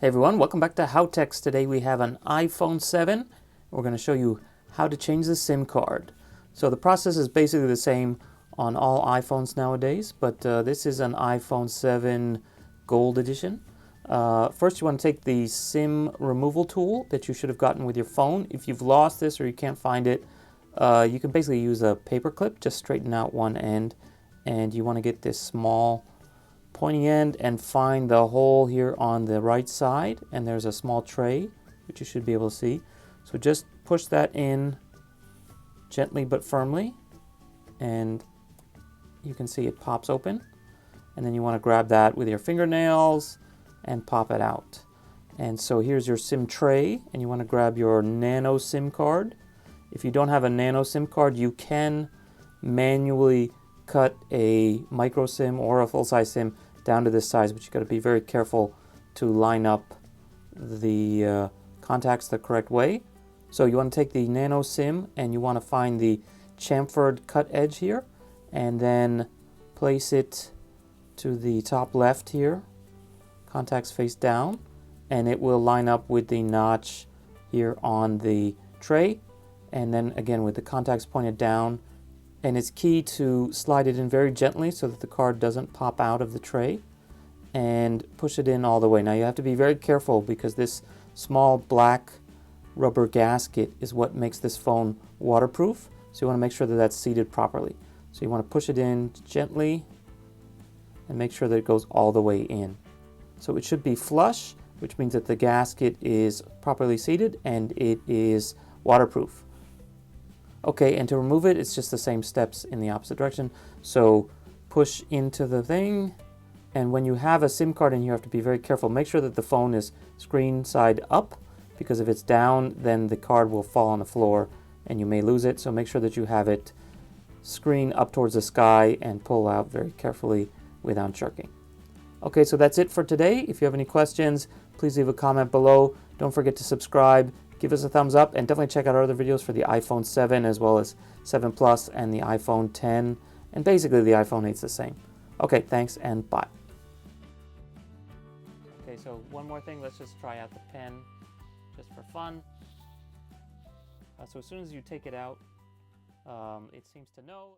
Hey everyone, welcome back to HowTechs. Today we have an iPhone 7. We're going to show you how to change the SIM card. So the process is basically the same on all iPhones nowadays, but this is an iPhone 7 Gold Edition. First you want to take the SIM removal tool that you should have gotten with your phone. If you've lost this or you can't find it, you can basically use a paper clip, just straighten out one end, and you want to get this small pointy end and find the hole here on the right side, and there's a small tray which you should be able to see. So just push that in gently but firmly, and you can see it pops open, and then you want to grab that with your fingernails and pop it out. And so here's your SIM tray, and you want to grab your nano SIM card. If you don't have a nano SIM card, you can manually cut a micro SIM or a full-size SIM down to this size, but you got to be very careful to line up the contacts the correct way. So you want to take the nano SIM and you want to find the chamfered cut edge here, and then place it to the top left here, contacts face down, and it will line up with the notch here on the tray, and then again with the contacts pointed down. And it's key to slide it in very gently so that the card doesn't pop out of the tray, and push it in all the way. Now you have to be very careful because this small black rubber gasket is what makes this phone waterproof. So you want to make sure that that's seated properly. So you want to push it in gently and make sure that it goes all the way in. So it should be flush, which means that the gasket is properly seated and it is waterproof. Okay, and to remove it, it's just the same steps in the opposite direction. So push into the thing, and when you have a SIM card in, you have to be very careful. Make sure that the phone is screen side up, because if it's down, then the card will fall on the floor and you may lose it. So make sure that you have it screen up towards the sky and pull out very carefully without jerking. Okay, so that's it for today. If you have any questions, please leave a comment below. Don't forget to subscribe. Give us a thumbs up, and definitely check out our other videos for the iPhone 7 as well as 7 Plus and the iPhone 10. And basically the iPhone 8's the same. Okay, thanks and bye. Okay, so one more thing. Let's just try out the pen just for fun. So as soon as you take it out, it seems to know.